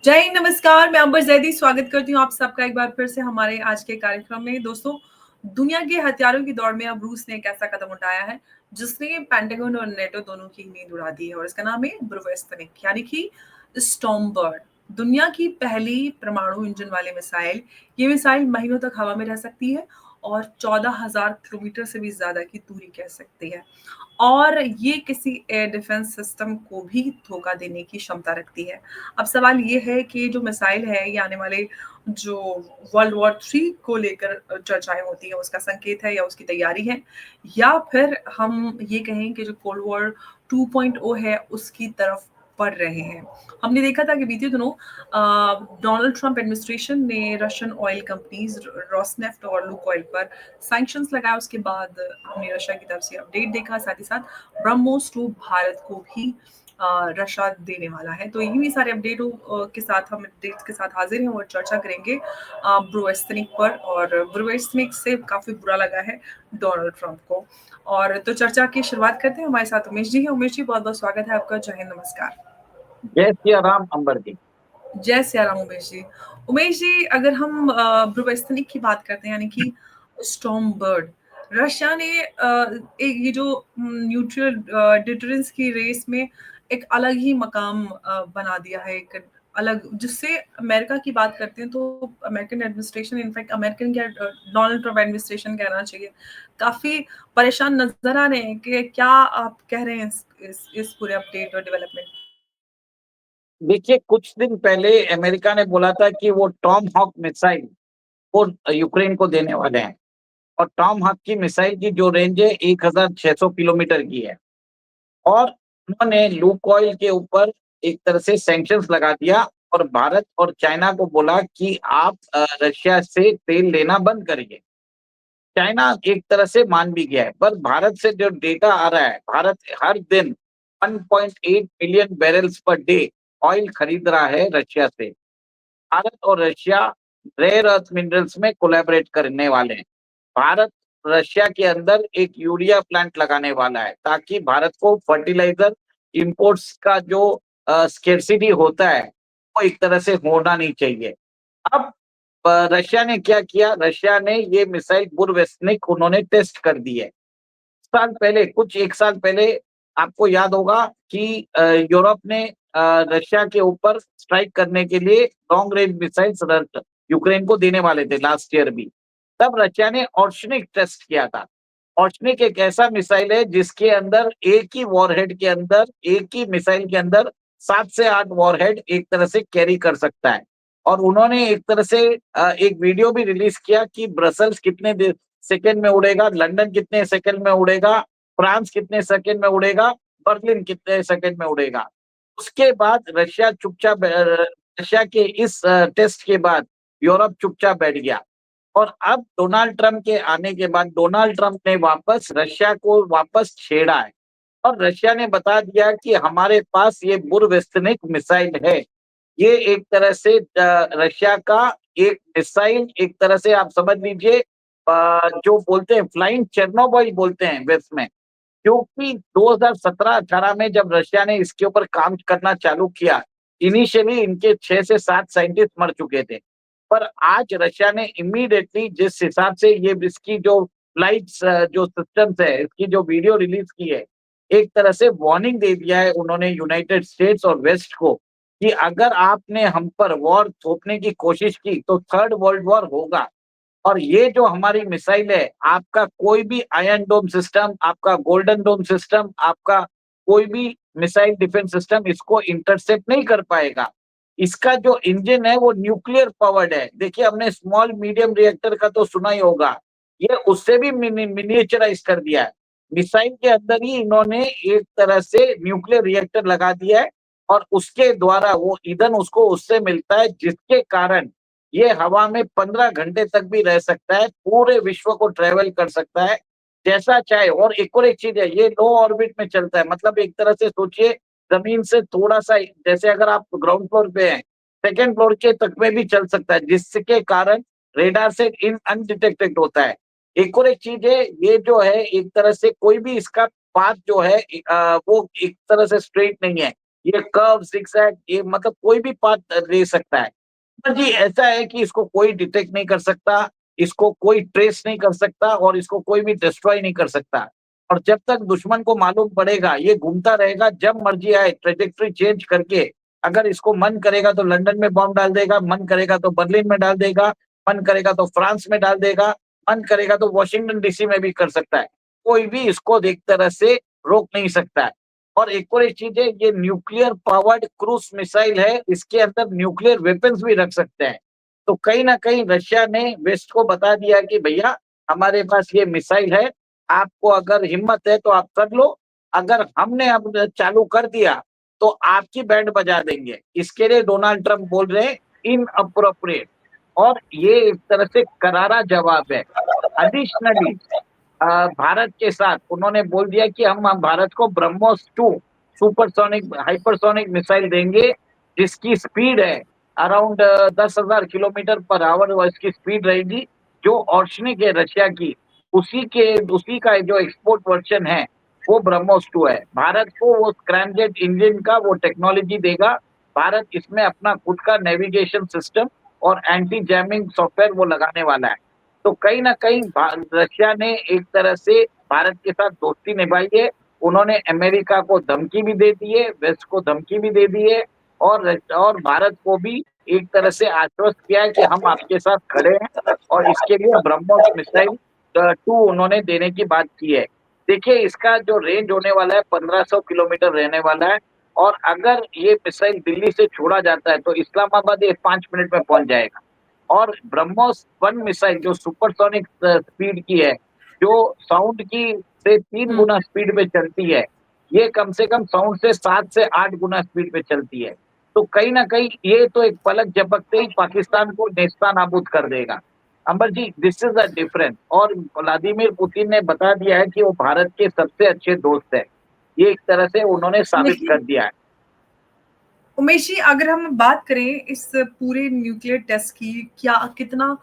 जय हिंद, नमस्कार। मैं अंबर जैदी स्वागत करती हूँ आप सबका एक बार फिर से हमारे आज के कार्यक्रम में। दोस्तों, दुनिया के हथियारों की दौड़ में अब रूस ने एक ऐसा कदम उठाया है जिसने पेंटागन और नेटो दोनों की नींद उड़ा दी है और इसका नाम है ब्रूवेस्टनिक यानी कि स्टॉर्म बर्ड। दुनिया की पहली परमाणु इंजन वाली मिसाइल। ये मिसाइल महीनों तक हवा में रह सकती है और 14,000 किलोमीटर से भी ज्यादा की दूरी कह सकती है और ये किसी एयर डिफेंस सिस्टम को भी धोखा देने की क्षमता रखती है। अब सवाल ये है कि जो मिसाइल है ये आने वाले जो वर्ल्ड वॉर 3 को लेकर चर्चाएँ होती हैं उसका संकेत है या उसकी तैयारी है या फिर हम ये कहें कि जो कोल्ड वॉर 2.0 है उसकी तरफ बढ़ रहे हैं। हमने देखा था कि बीते दिनों डोनाल्ड ट्रंप एडमिनिस्ट्रेशन ने रशियन ऑयल कंपनीज़ रोसनेफ्ट और लुकोइल पर सैंक्शंस लगाया। उसके बाद हमने रशिया की तरफ से अपडेट देखा, साथ ही साथ ब्रह्मोस 2 भारत को भी रशा देने वाला है। तो इन्हीं सारे अपडेटों के साथ हम अपडेट्स के साथ हाजिर हैं और चर्चा करेंगे ब्रूवेस्टनिक पर। और ब्रूवेस्टनिक से काफ़ी बुरा लगा है डोनाल्ड ट्रंप को। और तो चर्चा की शुरुआत करते हैं। हमारे साथ उमेश जी हैं। उमेश जी, बहुत-बहुत स्वागत है आपका। जय हिंद, नमस्कार। जय सिया राम अंबर जी। जय सिया राम उमेश जी। उमेश जी, अगर हम ब्रूवेस्टनिक की बात करते हैं यानी कि स्टॉर्म बर्ड, रशिया ने एक ये जो न्यूट्रल डिटरेंस की रेस में एक अलग ही मकाम बना दिया है, एक अलग जिससे अमेरिका की बात करते हैं तो अमेरिकन एडमिनिस्ट्रेशन, इनफैक्ट अमेरिकन क्या डोनाल्ड ट्रम्प एडमिनिस्ट्रेशन कहना चाहिए, काफ़ी परेशान नज़र आ रहे हैं कि क्या आप कह रहे हैं इस पूरे अपडेट और डेवलपमेंट? देखिए, कुछ दिन पहले अमेरिका ने बोला था कि वो टॉम हॉक मिसाइल वो यूक्रेन को देने वाले हैं और टॉम हॉक की मिसाइल की जो रेंज है 1600 किलोमीटर की है और उन्होंने लुकोइल के ऊपर एक तरह से सैंक्शंस लगा दिया और भारत और चाइना को बोला कि आप रशिया से तेल लेना बंद करिए। चाइना एक तरह से मान भी गया है, पर भारत से जो डेटा आ रहा है, भारत हर दिन 1.8 million barrels per day oil खरीद रहा है रशिया से। भारत और रशिया रेयर अर्थ मिनरल्स में कोलैबोरेट करने वाले हैं। भारत रशिया के अंदर एक यूरिया प्लांट लगाने वाला है ताकि भारत को फर्टिलाइजर इंपोर्ट्स का जो स्केर्सिटी होता है वो एक तरह से होना नहीं चाहिए। अब रशिया ने क्या किया, रशिया ने ये मिसाइल बुरवेस्निक उन्होंने टेस्ट कर दी है। साल पहले, कुछ 1 साल पहले आपको याद होगा कि यूरोप ने रशिया के ऊपर स्ट्राइक करने के लिए लॉन्ग रेंज मिसाइल्स यूक्रेन को देने वाले थे लास्ट ईयर भी। तब रशिया ने ऑर्शनिक टेस्ट किया था। ऑर्शनिक एक ऐसा मिसाइल है जिसके अंदर एक ही वॉरहेड के अंदर, एक ही मिसाइल के अंदर 7 से 8 वॉरहेड एक तरह से कैरी कर सकता है। और उन्होंने एक तरह से एक वीडियो भी रिलीज़ किया कि ब्रसेल्स कितने सेकंड में उड़ेगा, लंदन कितने सेकंड में उड़ेगा, फ्रांस कितने सेकंड में उड़ेगा, बर्लिन कितने सेकंड में उड़ेगा। उसके बाद रशिया के इस टेस्ट के बाद यूरोप चुपचाप बैठ गया और अब डोनाल्ड ट्रंप के आने के बाद डोनाल्ड ट्रंप ने वापस रशिया को वापस छेड़ा है और रशिया ने बता दिया कि हमारे पास ये बुरवेस्टनिक मिसाइल है। ये एक तरह से रशिया का एक मिसाइल, एक तरह से आप समझ लीजिए जो बोलते हैं फ्लाइंग चेर्नोबिल बोलते हैं वेस्ट में, क्योंकि 2017-18 में जब रशिया ने इसके ऊपर काम करना चालू किया, इनिशियली इनके 6 से 7 साइंटिस्ट मर चुके थे। पर आज रशिया ने इमीडिएटली जिस हिसाब से ये इसकी जो फ्लाइट्स जो सिस्टम्स है, इसकी जो वीडियो रिलीज़ की है, एक तरह से वार्निंग दे दिया है उन्होंने यूनाइटेड स्टेट्स और वेस्ट को कि अगर आपने हम पर वॉर थोपने की कोशिश की तो थर्ड वर्ल्ड वॉर होगा। और ये जो हमारी मिसाइल है, आपका कोई भी आयरन डोम सिस्टम, आपका गोल्डन डोम सिस्टम, आपका कोई भी मिसाइल डिफेंस सिस्टम इसको इंटरसेप्ट नहीं कर पाएगा। इसका जो इंजन है वो न्यूक्लियर पावर्ड है। देखिए, हमने स्मॉल मीडियम रिएक्टर का तो सुना ही होगा, ये उससे भी मिनिएचराइज कर दिया है। मिसाइल के अंदर ही इन्होंने एक तरह से न्यूक्लियर रिएक्टर लगा दिया है और उसके द्वारा वो ईंधन उसको उससे मिलता है, जिसके कारण ये हवा में 15 घंटे तक भी रह सकता है, पूरे विश्व को ट्रैवल कर सकता है, जैसा चाहे। और एक चीज़ है, ये लो ऑर्बिट में चलता है, मतलब एक तरह से सोचिए ज़मीन से थोड़ा-सा, जैसे अगर आप ग्राउंड फ्लोर पे हैं, सेकंड फ्लोर के तक में भी चल सकता है, जिसके कारण रेडार से इन अनडिटेक्टेड होता है। एक चीज़ है, ये जो है एक तरह से कोई भी इसका पाथ जो है वो एक तरह से स्ट्रेट नहीं है। ये कर्व, zigzag, ये मतलब कोई भी पाथ ले सकता है। पर जी ऐसा है कि इसको कोई डिटेक्ट नहीं कर सकता, इसको कोई ट्रेस नहीं कर सकता और इसको कोई भी डिस्ट्रॉय नहीं कर सकता। और जब तक दुश्मन को मालूम पड़ेगा, ये घूमता रहेगा, जब मर्जी आए ट्रैजेक्टरी चेंज करके, अगर इसको मन करेगा तो लंदन में बॉम्ब डाल देगा, मन करेगा तो बर्लिन में डाल देगा, मन करेगा तो फ्रांस में डाल देगा, मन करेगा तो वॉशिंगटन डीसी में भी कर सकता है। कोई भी इसको एक तरह से रोक नहीं सकता है। और एक और एक चीज है, ये न्यूक्लियर पावर्ड क्रूज मिसाइल है, इसके अंदर न्यूक्लियर वेपन्स भी रख सकते हैं। तो कहीं ना कहीं रशिया ने वेस्ट को बता दिया कि भैया हमारे पास ये मिसाइल है, आपको अगर हिम्मत है तो आप कर लो, अगर हमने अब चालू कर दिया तो आपकी बैंड बजा देंगे। इसके लिए डोनाल्ड ट्रंप बोल रहे हैं इन अप्रोप्रिएट, और ये एक तरह से करारा जवाब है। एडिशनली भारत के साथ उन्होंने बोल दिया कि हम भारत को ब्रह्मोस 2 सुपरसोनिक हाइपरसोनिक मिसाइल देंगे, जिसकी स्पीड है अराउंड 10,000 किलोमीटर पर आवर, वो इसकी स्पीड रहेगी। जो ऑर्शनिक है रशिया की, उसी का जो एक्सपोर्ट वर्जन है वो ब्रह्मोस 2 है। भारत को वो स्क्रैमजेट इंजन का वो टेक्नोलॉजी देगा। भारत इसमें अपना खुद का नेविगेशन सिस्टम और एंटी जैमिंग सॉफ्टवेयर वो लगाने वाला है। तो कहीं न कहीं रशिया ने एक तरह से भारत के साथ दोस्ती निभाई है। उन्होंने अमेरिका को धमकी भी दे दी है, वेस्ट को धमकी भी दे दी है, और भारत को भी एक तरह से आश्वस्त किया है कि हम आपके साथ खड़े हैं, और इसके लिए ब्रह्मोस मिसाइल 2 उन्होंने देने की बात की है। देखिए इसका जो रेंज होने वाला है 1500 किलोमीटर रहने वाला है, और अगर ये मिसाइल दिल्ली से छोड़ा जाता है तो इस्लामाबाद ये 5 मिनट में पहुंच जाएगा। और ब्रह्मोस 1 मिसाइल जो सुपरसोनिक स्पीड की है, जो साउंड की से 3 हुँ। गुना स्पीड पे चलती है, ये कम से कम साउंड से 7 से 8 गुना स्पीड पे चलती है। तो कहीं न कहीं ये तो एक पलक झपकते ही पाकिस्तान को नेस्तनाबूद कर देगा। अंबर जी, दिस इज़ द डिफरेंस। और व्लादिमीर पुतिन ने बता दिया है कि वो भारत के सबसे अच्छे दोस्त हैं। ये एक तरह से उन्होंने साबित लेकिन कर दिया है। उमेश जी, अगर हम बात करें इस पूरे न्यूक्लियर टेस्ट की, क्या कितना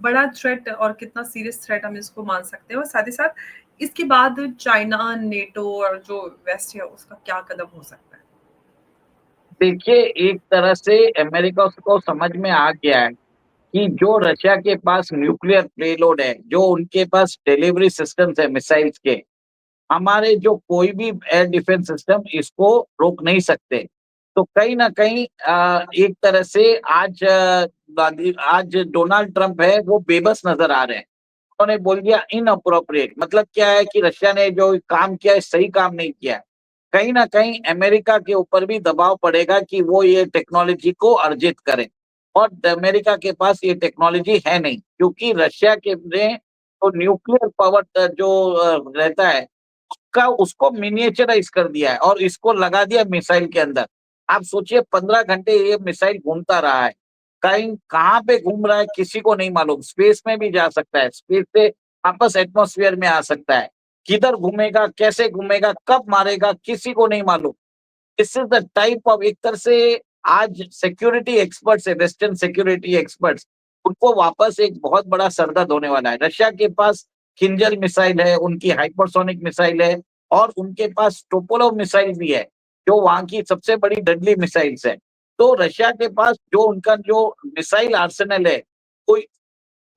बड़ा थ्रेट और कितना सीरियस थ्रेट हम इसको मान सकते हैं, और साथ ही साथ इसके बाद चाइना, नेटो और जो वेस्ट है उसका क्या कदम हो सकता है? देखिए, एक तरह से अमेरिका को समझ में आ गया है कि जो रशिया के पास न्यूक्लियर पेलोड है, जो उनके पास डिलीवरी सिस्टम्स है मिसाइल्स के, हमारे जो कोई भी एयर डिफेंस सिस्टम इसको रोक नहीं सकते। तो कहीं न कहीं एक तरह से आज डोनाल्ड ट्रंप है वो बेबस नज़र आ रहे हैं। उन्होंने बोल दिया इनअप्रोप्रिएट, मतलब क्या है कि रशिया ने जो काम किया है सही काम नहीं किया है। कहीं न कहीं अमेरिका के ऊपर भी दबाव पड़ेगा कि वो ये टेक्नोलॉजी को अर्जित करे, और अमेरिका के पास ये टेक्नोलॉजी है नहीं, क्योंकि रशिया के ने तो न्यूक्लियर पावर जो रहता है उसका उसको मिनिएचराइज़ कर दिया है और इसको लगा दिया मिसाइल के अंदर। आप सोचिए 15 घंटे ये मिसाइल घूमता रहा है। कहीं कहाँ पे घूम रहा है किसी को नहीं मालूम। स्पेस में भी जा सकता है, स्पेस से वापस एटमॉस्फेयर में आ सकता है। किधर घूमेगा, कैसे घूमेगा, कब मारेगा, किसी को नहीं मालूम। This is the type of, एक तरह से आज सिक्योरिटी एक्सपर्ट्स है, वेस्टर्न सिक्योरिटी एक्सपर्ट्स, उनको वापस एक बहुत बड़ा सरदर्द होने वाला है। रशिया के पास किंजल मिसाइल है, उनकी हाइपरसोनिक मिसाइल है, और उनके पास टोपोलोव मिसाइल भी है, जो वहाँ की सबसे बड़ी डेडली मिसाइल्स है। तो रशिया के पास जो उनका जो मिसाइल आर्सेनल है, कोई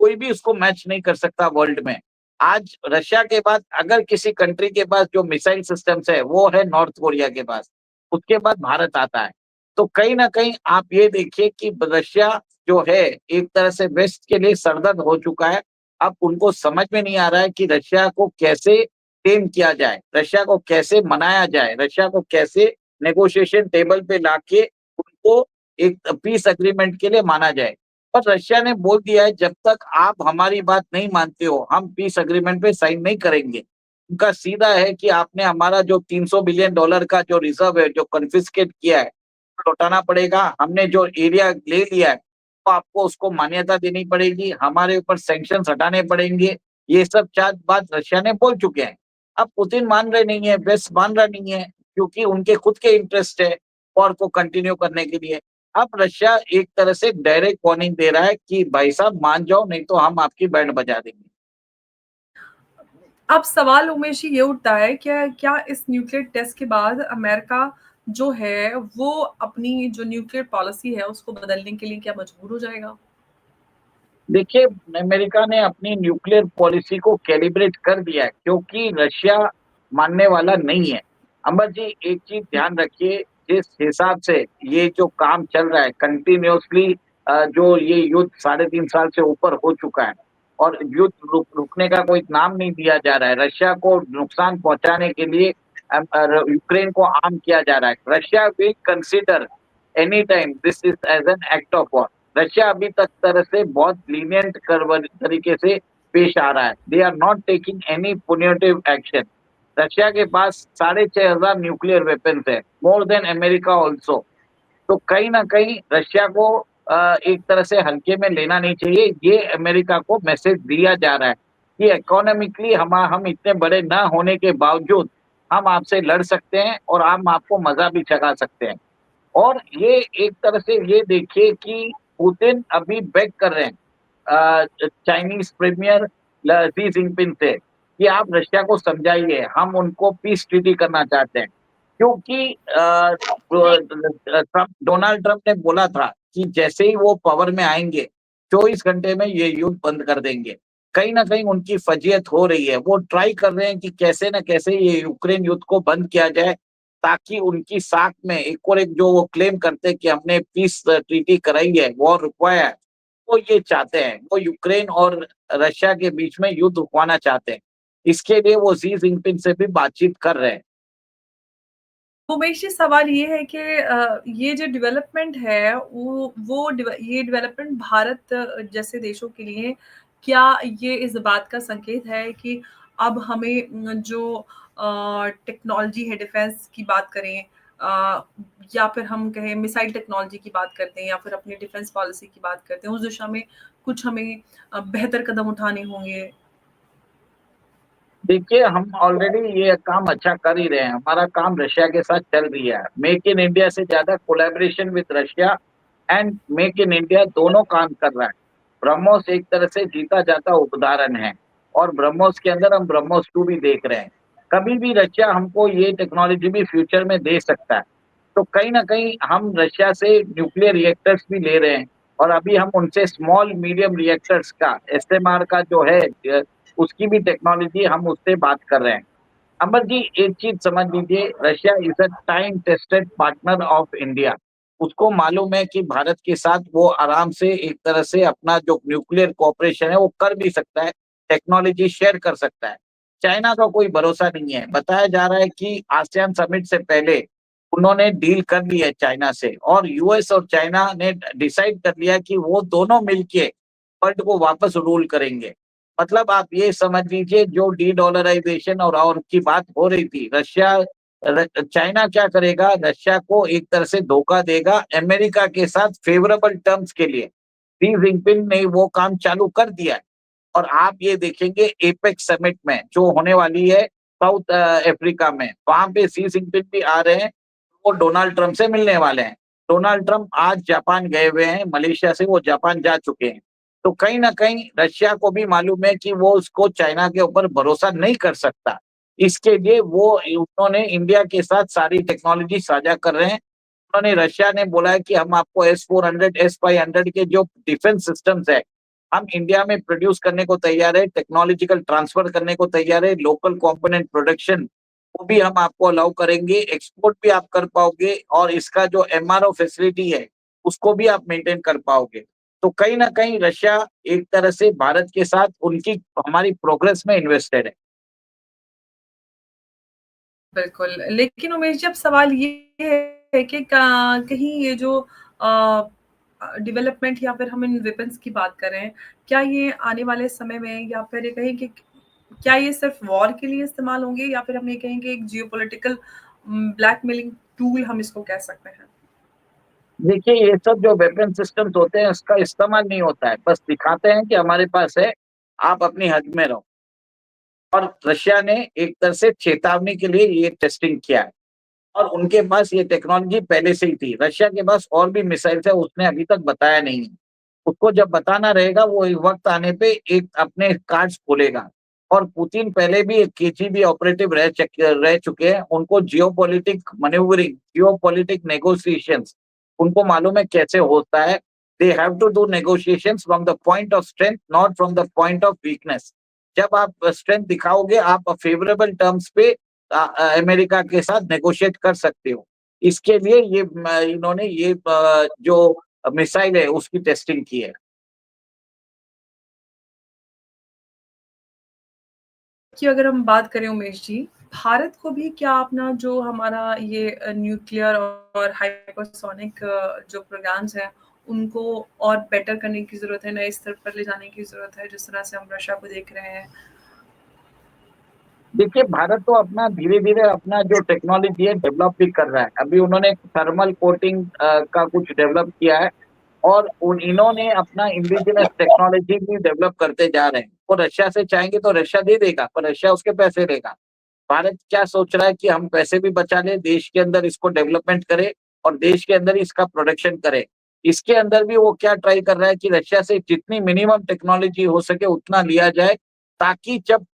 कोई भी उसको मैच नहीं कर सकता वर्ल्ड में। आज रशिया के बाद अगर किसी कंट्री के पास जो मिसाइल सिस्टम्स है, वो है नॉर्थ कोरिया के पास। उसके बाद भारत आता है। तो कहीं न कहीं आप ये देखिए कि रशिया जो है, एक तरह से वेस्ट के लिए सरदर्द हो चुका है। अब उनको समझ में नहीं आ रहा है कि रशिया को कैसे टेम किया जाए, रशिया को कैसे मनाया जाए, रशिया को कैसे नेगोशिएशन टेबल पे लाके उनको एक पीस एग्रीमेंट के लिए माना जाए। पर रशिया ने बोल दिया है जब तक आप हमारी बात नहीं मानते हो, हम पीस एग्रीमेंट पे साइन नहीं करेंगे। उनका सीधा है कि आपने हमारा जो $300 बिलियन का जो रिज़र्व है, जो कॉन्फिस्केट किया है, लौटाना पड़ेगा। हमने जो एरिया ले लिया है, तो आपको उसको मान्यता देनी पड़ेगी, हमारे ऊपर सैंक्शंस हटाने पड़ेंगे। ये सब 4 बात रशिया ने बोल चुके हैं। अब पुतिन मान रहे नहीं है, वेस्ट मान रहा नहीं है, क्योंकि उनके खुद के इंटरेस्ट है वॉर को कंटिन्यू करने के लिए। अब रशिया एक तरह से डायरेक्ट वार्निंग दे रहा है कि भाई साहब मान जाओ, नहीं तो हम आपकी बैंड बजा देंगे। अब सवाल उमेश जी ये उठता है, क्या क्या इस न्यूक्लियर टेस्ट के बाद अमेरिका जो है वो अपनी जो न्यूक्लियर पॉलिसी है उसको बदलने के लिए क्या मजबूर हो जाएगा? देखिए, अमेरिका ने अपनी न्यूक्लियर पॉलिसी को कैलिब्रेट कर दिया है क्योंकि रशिया मानने वाला नहीं है। अमर जी, एक चीज़ ध्यान रखिए, जिस हिसाब से ये जो काम चल रहा है कंटिन्यूअसली, जो ये युद्ध साढ़े 3 साल से ऊपर हो चुका है और युद्ध रुकने का कोई नाम नहीं दिया जा रहा है। रशिया को नुकसान पहुँचाने के लिए यूक्रेन को आर्म किया जा रहा है। Russia will consider any time this is as an act of war. Russia अभी तक तरह से बहुत लीनिएंट तरीके से पेश आ रहा है। They are not taking any punitive action. Russia के पास 6,500 न्यूक्लियर वेपन्स है, मोर देन अमेरिका ऑल्सो। तो कहीं न कहीं रशिया को एक तरह से हल्के में लेना नहीं चाहिए। ये अमेरिका को मैसेज दिया जा रहा है कि इकोनॉमिकली हम इतने बड़े ना होने के बावजूद हम आपसे लड़ सकते हैं और हम आपको मज़ा भी चखा सकते हैं। और ये एक तरह से ये देखिए कि पुतिन अभी बेग कर रहे हैं चाइनीज़ प्रीमियर शी जिनपिंग से कि आप रशिया को समझाइए, हम उनको पीस ट्रीटी करना चाहते हैं। क्योंकि डोनाल्ड ट्रम्प ने बोला था कि जैसे ही वो पावर में आएँगे, 24 घंटे में ये युद्ध बंद कर देंगे। कहीं न कहीं उनकी फजीहत हो रही है। वो ट्राई कर रहे हैं कि कैसे न कैसे ये यूक्रेन युद्ध को बंद किया जाए, ताकि उनकी साख में एक और एक जो वो क्लेम करते हैं कि हमने पीस ट्रीटी कराई है, वॉर रुकवाया है, वो ये चाहते हैं। वो यूक्रेन और रशिया के बीच में युद्ध रुकवाना चाहते हैं। इसके लिए वो शी जिनपिंग से भी बातचीत कर रहे हैं। उमेश जी, सवाल ये है कि ये जो डेवलपमेंट है ये डेवलपमेंट भारत जैसे देशों के लिए क्या ये इस बात का संकेत है कि अब हमें जो टेक्नोलॉजी है डिफेंस की बात करें, अ, या फिर हम कहें मिसाइल टेक्नोलॉजी की बात करते हैं या फिर अपनी डिफेंस पॉलिसी की बात करते हैं, उस दिशा में कुछ हमें बेहतर कदम उठाने होंगे? देखिए, हम ऑलरेडी ये काम अच्छा कर ही रहे हैं। हमारा काम रशिया के साथ चल रही है। मेक इन इंडिया से ज़्यादा collaboration with Russia and make in India दोनों काम कर रहा है। ब्रह्मोस एक तरह से जीता जाता उदाहरण है और ब्रह्मोस के अंदर हम ब्रह्मोस 2 भी देख रहे हैं। कभी भी रशिया हमको ये टेक्नोलॉजी भी फ्यूचर में दे सकता है। तो कहीं न कहीं हम रशिया से न्यूक्लियर रिएक्टर्स भी ले रहे हैं और अभी हम उनसे स्मॉल मीडियम रिएक्टर्स का एसएमआर का जो है उसकी भी टेक्नोलॉजी हम उससे बात कर रहे हैं। अमर जी, एक चीज़ समझ लीजिए, Russia is a time tested partner of India. उसको मालूम है कि भारत के साथ वो आराम से एक तरह से अपना जो न्यूक्लियर कोऑपरेशन है वो कर भी सकता है, टेक्नोलॉजी शेयर कर सकता है। चाइना का कोई भरोसा नहीं है। बताया जा रहा है कि आसियान समिट से पहले उन्होंने डील कर ली है चाइना से और यूएस और चाइना ने डिसाइड कर लिया कि वो दोनों मिलके वर्ल्ड को वापस रूल करेंगे। मतलब आप ये समझ लीजिए, जो डी-डॉलराइज़ेशन और की बात हो रही थी, चाइना क्या करेगा, रशिया को एक तरह से धोखा देगा अमेरिका के साथ फेवरेबल टर्म्स के लिए। शी जिनपिंग ने वो काम चालू कर दिया है और आप ये देखेंगे एपेक समिट में जो होने वाली है साउथ अफ्रीका में, वहाँ पे शी जिनपिंग भी आ रहे हैं, वो डोनाल्ड ट्रम्प से मिलने वाले हैं। डोनाल्ड ट्रम्प आज जापान गए हुए हैं, मलेशिया से वो जापान जा चुके हैं। तो कहीं न कहीं रशिया को भी मालूम है कि वो उसको चाइना के ऊपर भरोसा नहीं कर सकता। इसके लिए वो उन्होंने इंडिया के साथ सारी टेक्नोलॉजी साझा कर रहे हैं। उन्होंने रशिया ने बोला है कि हम आपको एस-400, एस-500 के जो डिफेंस सिस्टम्स है, हम इंडिया में प्रोड्यूस करने को तैयार है, टेक्नोलॉजिकल ट्रांसफर करने को तैयार है, लोकल कंपोनेंट प्रोडक्शन वो भी हम आपको अलाउ करेंगे, एक्सपोर्ट भी आप कर पाओगे और इसका जो एमआरओ फैसिलिटी है, उसको भी आप मेंटेन कर पाओगे। तो कहीं न कहीं रशिया एक तरह से भारत के साथ उनकी हमारी प्रोग्रेस में इन्वेस्टेड है। बिल्कुल, लेकिन उमेश जी, अब सवाल ये है कि का कहीं ये जो डेवलपमेंट या फिर हम इन वेपन्स की बात कर रहे हैं, क्या ये आने वाले समय में या फिर ये कहें कि क्या ये सिर्फ़ वॉर के लिए इस्तेमाल होंगे या फिर हम ये कहेंगे एक जियोपॉलिटिकल ब्लैकमेलिंग टूल हम इसको कह सकते हैं? देखिए, ये सब जो वेपन सिस्टम्स होते हैं, उसका इस्तेमाल नहीं होता है, बस दिखाते हैं कि हमारे पास है, आप अपनी हद में रहो। और रशिया ने एक तरह से चेतावनी के लिए ये टेस्टिंग किया है और उनके पास ये टेक्नोलॉजी पहले से ही थी। रशिया के पास और भी मिसाइल्स है, उसने अभी तक बताया नहीं है। उसको जब बताना रहेगा, वो एक वक़्त आने पे एक अपने कार्ड्स खोलेगा। और पुतिन पहले भी एक केजीबी ऑपरेटिव रह चुके हैं। उनको जियोपॉलिटिक मैन्यूवरिंग, जियोपॉलिटिक नेगोशिएशंस उनको मालूम है कैसे होता है। They have to do negotiations from the point of strength, not from the point of weakness. जब आप स्ट्रेंथ दिखाओगे, आप फेवरेबल टर्म्स पे अमेरिका के साथ नेगोशिएट कर सकते हो। इसके लिए ये इन्होंने ये जो मिसाइल है उसकी टेस्टिंग की है। कि अगर हम बात करें उमेश जी, भारत को भी क्या अपना जो हमारा ये न्यूक्लियर और हाइपरसोनिक जो प्रोग्राम्स हैं, उनको और बेटर करने की ज़रूरत है, नए स्तर पर ले जाने की ज़रूरत है, जिस तरह से हम रशिया को देख रहे हैं? देखिए, भारत तो अपना धीरे-धीरे अपना जो टेक्नोलॉजी है डेवलप भी कर रहा है। अभी उन्होंने थर्मल कोटिंग का कुछ डेवलप किया है और इन्होंने अपना इंडिजिनस टेक्नोलॉजी भी डेवलप करते जा रहे हैं। वो रशिया से चाहेंगे तो रशिया दे देगा, पर रशिया उसके पैसे लेगा। भारत क्या सोच रहा है कि हम पैसे भी बचा लें, देश के अंदर इसको डेवलपमेंट करें और देश के अंदर ही इसका प्रोडक्शन करें। इसके अंदर भी वो क्या ट्राई कर रहा है कि रशिया से जितनी मिनिमम टेक्नोलॉजी हो सके उतना लिया जाए, ताकि जब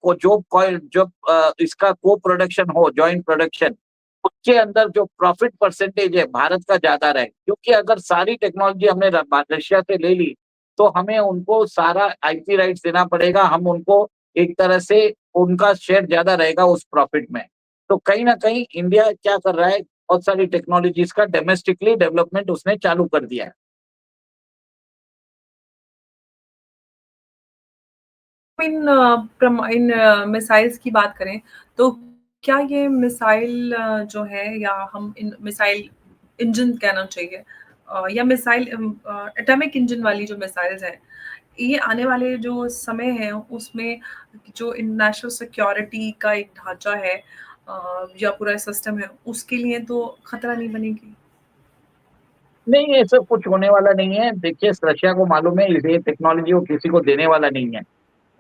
इसका को-प्रोडक्शन हो, जॉइंट प्रोडक्शन, उसके अंदर जो प्रॉफिट परसेंटेज है भारत का ज़्यादा रहे। क्योंकि अगर सारी टेक्नोलॉजी हमने रशिया से ले ली, तो हमें उनको सारा आईपी राइट्स देना पड़ेगा। हम उनको एक तरह से उनका शेयर ज़्यादा रहेगा उस प्रॉफिट में। तो कहीं न कहीं इंडिया क्या कर रहा है, बहुत सारी टेक्नोलॉजीज़ का डोमेस्टिकली डेवलपमेंट उसने चालू कर दिया है। इन मिसाइल्स की बात करें, तो क्या ये मिसाइल जो है, या हम इन मिसाइल इंजन कहना चाहिए, या मिसाइल एटॉमिक इंजन वाली जो मिसाइल्स हैं, ये आने वाले जो समय है उसमें जो इंटरनेशनल सिक्योरिटी का एक ढांचा है, या पूरा सिस्टम है, उसके लिए तो खतरा नहीं बनेगी? नहीं, ऐसा कुछ होने वाला नहीं है। देखिए, रशिया को मालूम है ये टेक्नोलॉजी वो किसी को देने वाला नहीं है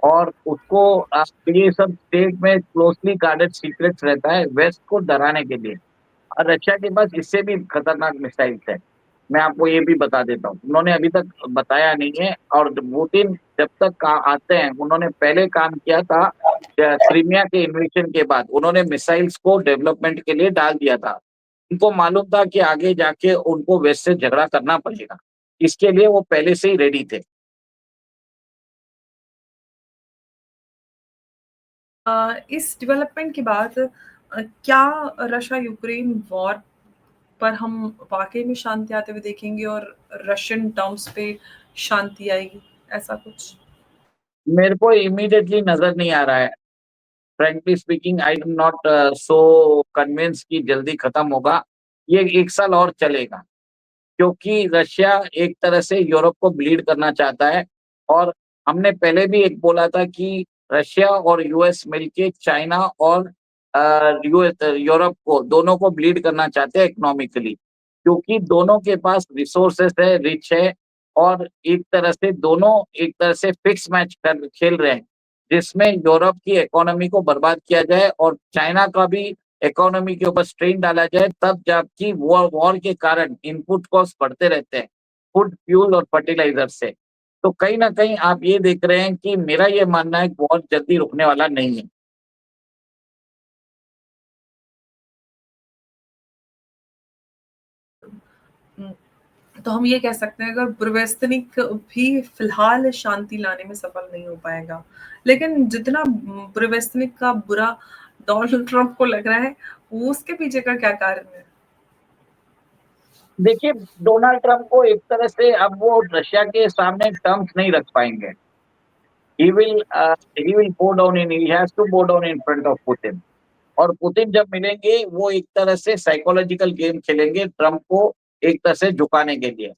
और उसको ये सब स्टेट में क्लोज़ली गार्डेड सीक्रेट्स रहता है वेस्ट को डराने के लिए। और रशिया के पास इससे भी खतरनाक मिसाइल्स हैं। मैं आपको ये भी बता देता हूँ। उन्होंने अभी तक बताया नहीं है और पुतिन जब तक आते हैं, उन्होंने पहले काम किया था क्रीमिया के इन्वेशन के बाद उन्होंने मिसाइल्स को डेवलपमेंट के लिए डाल दिया था। उनको मालूम था कि आगे जाके उनको वेस्ट से झगड़ा करना पड़ेगा। इसके लिए वो पहले से ही रेडी थे। इस डेवलपमेंट के बाद क्या रशिया यूक्रेन वॉर पर हम वाक़ई में शांति आते हुए देखेंगे और रशियन टर्म्स पे शांति आएगी, ऐसा कुछ? मेरे को इमीडिएटली नज़र नहीं आ रहा है। Frankly speaking I am not so convinced कि जल्दी खत्म होगा। ये 1 साल और चलेगा। क्योंकि रशिया एक तरह से यूरोप को ब्लीड करना चाहता है और हमने पहले भी एक बोला था कि रशिया और यूएस मिलके चाइना और यूरोप को दोनों को ब्लीड करना चाहते हैं इकोनॉमिकली। क्योंकि दोनों के पास रिसोर्सेस है, रिच है और एक तरह से दोनों एक तरह से फिक्स मैच कर खेल रहे हैं, जिसमें यूरोप की इकोनॉमी को बर्बाद किया जाए और चाइना का भी इकोनॉमी के ऊपर स्ट्रेन डाला जाए, तब जबकि वॉर वॉर के कारण इनपुट कॉस्ट बढ़ते रहते हैं, फूड, फ्यूल और फर्टिलाइज़र से। तो कहीं न कहीं आप ये देख रहे हैं कि मेरा ये मानना है कि वॉर जल्दी रुकने वाला नहीं है। हुँ, तो हम ये कह सकते हैं, अगर पूर्वस्तनिक भी फ़िलहाल शांति लाने में सफल नहीं हो पाएगा। लेकिन जितना पूर्वस्तनिक का बुरा डोनाल्ड ट्रंप को लग रहा है, वो उसके पीछे का क्या कारण है? देखिए, डोनाल्ड ट्रम्प को एक तरह से अब वो रशिया के सामने टर्म्स नहीं रख पाएँगे। He will bow down in he has to bow down in front of Putin. और पुतिन जब मिलेंगे, वो एक तरह से साइकोलॉजिकल गेम खेलेंगे ट्रम्प को एक तरह से झुकाने के लिए।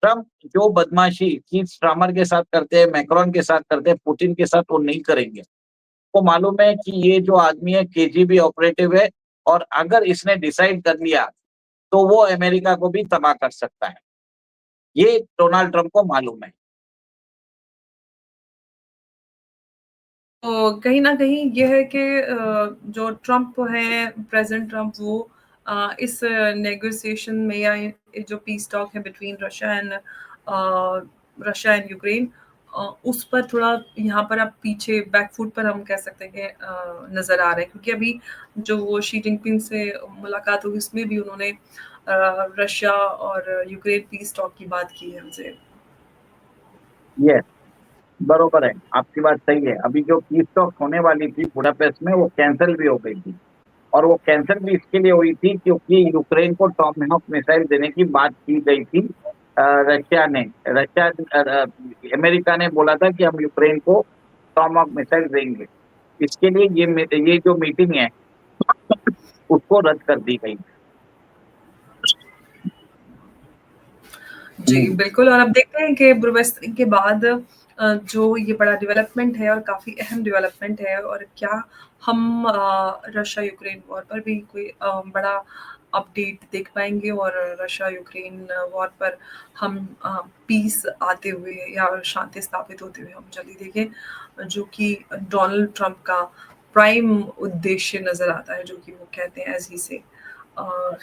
ट्रम्प जो बदमाशी कीर स्टारमर के साथ करते हैं, मैक्रोन के साथ करते हैं, पुतिन के साथ वो नहीं करेंगे। को मालूम है कि ये जो आदमी है केजीबी ऑपरेटिव है और अगर इसने डिसाइड कर लिया, तो वो अमेरिका को भी तबाह कर सकता है। ये डोनाल्ड ट्रम्प को मालूम है। तो कहीं न कहीं ये है कि जो ट्रम्प हैं, प्रेज़ेंट ट्रम्प, वो इस नेगोशिएशन में, या जो पीस टॉक है बिटवीन रशिया एंड यूक्रेन, उस पर थोड़ा यहाँ पर आप पीछे बैकफुट पर हम कह सकते हैं कि नज़र आ रहे हैं, क्योंकि अभी जो वो शी जिनपिंग से मुलाकात हुई उसमें भी उन्होंने रशिया और यूक्रेन पीस टॉक की बात की है हमसे। यस, बरोबर है, आपकी बात सही है। अभी जो पीस टॉक होने वाली थी बुडापेस्ट में, वो कैंसल भी हो गई थी, और वो कैंसल भी इसके लिए हुई थी क्योंकि यूक्रेन को टॉमहॉक मिसाइल देने की बात की गई थी। रशिया अमेरिका ने बोला था कि हम यूक्रेन को टॉमहॉक मिसाइल देंगे। इसके लिए ये जो मीटिंग है उसको रद्द कर दी गई। जी, बिल्कुल। और अब देखते हैं कि बुरवेस्टरिंग के बाद जो ये बड़ा डेवलपमेंट है और काफ़ी अहम डेवलपमेंट है, और क्या हम रशिया यूक्रेन वॉर पर भी कोई बड़ा अपडेट देख पाएँगे, और रशिया यूक्रेन वॉर पर हम पीस आते हुए या शांति स्थापित होते हुए हम जल्दी देखें, जो कि डोनाल्ड ट्रंप का प्राइम उद्देश्य नज़र आता है, जो कि वो कहते हैं एज़ ही से।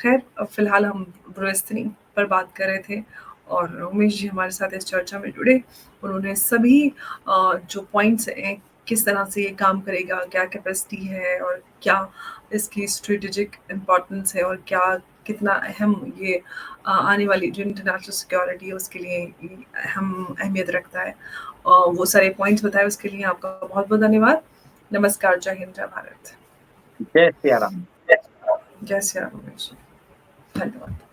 खैर, फिलहाल हम बुरवेस्टरिंग पर बात कर रहे थे, और उमेश जी हमारे साथ इस चर्चा में जुड़े। उन्होंने सभी जो पॉइंट्स हैं, किस तरह से ये काम करेगा, क्या कैपेसिटी है, और क्या इसकी स्ट्रेटेजिक इम्पोर्टेंस है, और क्या कितना अहम ये आने वाली जो इंटरनेशनल सिक्योरिटी है उसके लिए ये अहम अहमियत रखता है। वो सारे पॉइंट्स बताए उसके लिए आपका बहुत-बहुत धन्यवाद। नमस्कार, जय हिंद, जय भारत। जय सिया राम। जय श्री राम उमेश जी। धन्यवाद।